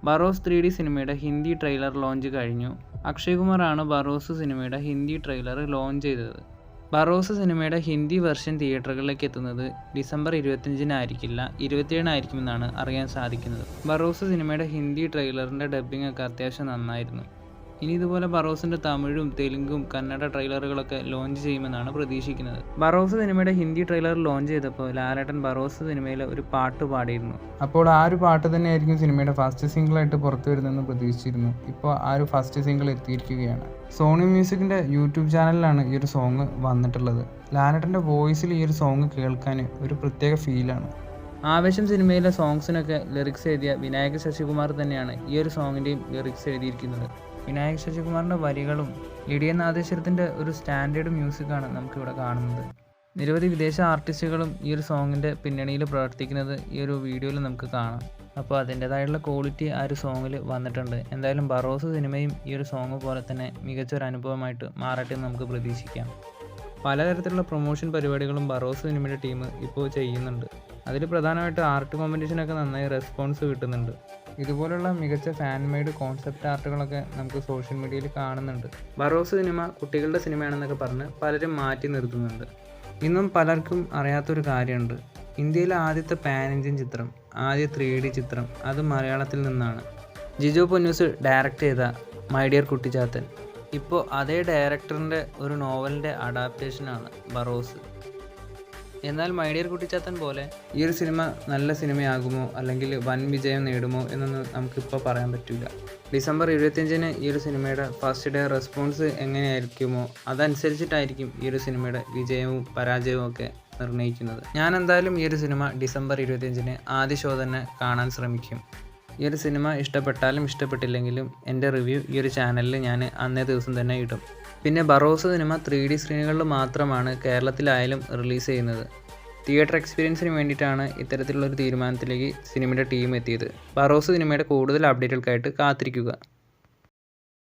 Barroz 3D സിനിമയുടെ Hindi trailer launch കഴിഞ്ഞു. അക്ഷയ് കുമാറാണ് ബറോസ് സിനിമയുടെ ഹിന്ദി ട്രെയിലർ ലോഞ്ച് ചെയ്തത്. ബറോസ് സിനിമയുടെ ഹിന്ദി വെർഷൻ തിയേറ്ററുകളിലേക്ക് എത്തുന്നത് ഡിസംബർ 25-ന് ആയിരിക്കില്ല, 27-ന് ആയിരിക്കുമെന്നാണ് അറിയാൻ സാധിക്കുന്നത്. ബറോസ് സിനിമയുടെ ഹിന്ദി ട്രെയിലറിൻ്റെ ഡബ്ബിംഗ് ഒക്കെ അത്യാവശ്യം നന്നായിരുന്നു. ഇനി ഇതുപോലെ ബറോസിൻ്റെ തമിഴും തെലുങ്കും കന്നഡ ട്രെയിലറുകളൊക്കെ ലോഞ്ച് ചെയ്യുമെന്നാണ് പ്രതീക്ഷിക്കുന്നത്. ബറോസ് സിനിമയുടെ ഹിന്ദി ട്രെയിലർ ലോഞ്ച് ചെയ്തപ്പോൾ ലാലേട്ടൻ ബറോസ് സിനിമയിലെ ഒരു പാട്ട് പാടിയിരുന്നു. അപ്പോൾ ആ ഒരു പാട്ട് തന്നെയായിരിക്കും സിനിമയുടെ ഫസ്റ്റ് സിംഗിളായിട്ട് പുറത്തു വരുന്നതെന്ന് പ്രതീക്ഷിച്ചിരുന്നു. ഇപ്പോൾ ആ ഒരു ഫസ്റ്റ് സിംഗിൾ എത്തിയിരിക്കുകയാണ്. സോണി മ്യൂസിക്കിൻ്റെ യൂട്യൂബ് ചാനലിലാണ് ഈ ഒരു സോങ് വന്നിട്ടുള്ളത്. ലാലേട്ടൻ്റെ വോയിസിൽ ഈ ഒരു സോങ് കേൾക്കാൻ ഒരു പ്രത്യേക ഫീലാണ്. ആവേശം സിനിമയിലെ സോങ്സിനൊക്കെ ലിറിക്സ് എഴുതിയ വിനായക ശശികുമാർ തന്നെയാണ് ഈ ഒരു സോങ്ങിൻ്റെയും ലിറിക്സ് എഴുതിയിരിക്കുന്നത്. വിനായക ശശികുമാറിൻ്റെ വരികളും ലിഡിയൻ നാദേശ്വരത്തിൻ്റെ ഒരു സ്റ്റാൻഡേർഡ് മ്യൂസിക്കാണ് നമുക്കിവിടെ കാണുന്നത്. നിരവധി വിദേശ ആർട്ടിസ്റ്റുകളും ഈ ഒരു സോങ്ങിൻ്റെ പിന്നണിയിൽ പ്രവർത്തിക്കുന്നത് ഈ ഒരു വീഡിയോയിൽ നമുക്ക് കാണാം. അപ്പോൾ അതിൻ്റേതായിട്ടുള്ള ക്വാളിറ്റി ആ ഒരു സോങ്ങിൽ വന്നിട്ടുണ്ട്. എന്തായാലും ബറോസ് സിനിമയും ഈ ഒരു സോങ് പോലെ തന്നെ മികച്ചൊരു അനുഭവമായിട്ട് മാറട്ടെ എന്ന് നമുക്ക് പ്രതീക്ഷിക്കാം. പലതരത്തിലുള്ള പ്രൊമോഷൻ പരിപാടികളും ബറോസ് സിനിമയുടെ ടീം ഇപ്പോൾ ചെയ്യുന്നുണ്ട്. അതിൽ പ്രധാനമായിട്ട് ആർട്ട് കോമ്പറ്റീഷനൊക്കെ നന്നായി റെസ്പോൺസ് കിട്ടുന്നുണ്ട്. ഇതുപോലുള്ള മികച്ച ഫാൻ മെയ്ഡ് കോൺസെപ്റ്റ് ആർട്ടുകളൊക്കെ നമുക്ക് സോഷ്യൽ മീഡിയയിൽ കാണുന്നുണ്ട്. ബറോസ് സിനിമ കുട്ടികളുടെ സിനിമയാണെന്നൊക്കെ പറഞ്ഞ് പലരും മാറ്റി നിർത്തുന്നുണ്ട്. ഇന്നും പലർക്കും അറിയാത്തൊരു കാര്യമുണ്ട്. ഇന്ത്യയിലെ ആദ്യത്തെ പാൻ ഇന്ത്യൻ ചിത്രം, ആദ്യ 3D ചിത്രം, അത് മലയാളത്തിൽ നിന്നാണ്. ജിജോ പൊന്നൂസ് ഡയറക്റ്റ് ചെയ്ത മൈ ഡിയർ കുട്ടിച്ചാത്തൻ. ഇപ്പോൾ അതേ ഡയറക്ടറിൻ്റെ ഒരു നോവലിൻ്റെ അഡാപ്റ്റേഷനാണ് ബറോസ്. എന്നാൽ മൈ ഡിയർ കുട്ടിച്ചാത്തൻ പോലെ ഈ ഒരു സിനിമ നല്ല സിനിമയാകുമോ അല്ലെങ്കിൽ വൻ വിജയം നേടുമോ എന്നൊന്നും നമുക്കിപ്പോൾ പറയാൻ പറ്റില്ല. ഡിസംബർ 25-ന് ഈ ഒരു സിനിമയുടെ ഫസ്റ്റ് ഡേ റെസ്പോൺസ് എങ്ങനെയായിരിക്കുമോ അതനുസരിച്ചിട്ടായിരിക്കും ഈ ഒരു സിനിമയുടെ വിജയവും പരാജയവും ഒക്കെ നിർണ്ണയിക്കുന്നത്. ഞാൻ എന്തായാലും ഈ ഒരു സിനിമ ഡിസംബർ 25-ന് ആദ്യ ഷോ തന്നെ കാണാൻ ശ്രമിക്കും. ഈ ഒരു സിനിമ ഇഷ്ടപ്പെട്ടാലും ഇഷ്ടപ്പെട്ടില്ലെങ്കിലും എൻ്റെ റിവ്യൂ ഈ ഒരു ചാനലിൽ ഞാൻ അന്നേ ദിവസം തന്നെ ഇടും. പിന്നെ ബറോസ് സിനിമ 3D സ്ക്രീനുകളിൽ മാത്രമാണ് കേരളത്തിലായാലും റിലീസ് ചെയ്യുന്നത്. തിയേറ്റർ എക്സ്പീരിയൻസിന് വേണ്ടിയിട്ടാണ് ഇത്തരത്തിലുള്ളൊരു തീരുമാനത്തിലേക്ക് സിനിമയുടെ ടീം എത്തിയത്. ബറോസ് സിനിമയുടെ കൂടുതൽ അപ്ഡേറ്റുകൾക്കായിട്ട് കാത്തിരിക്കുക.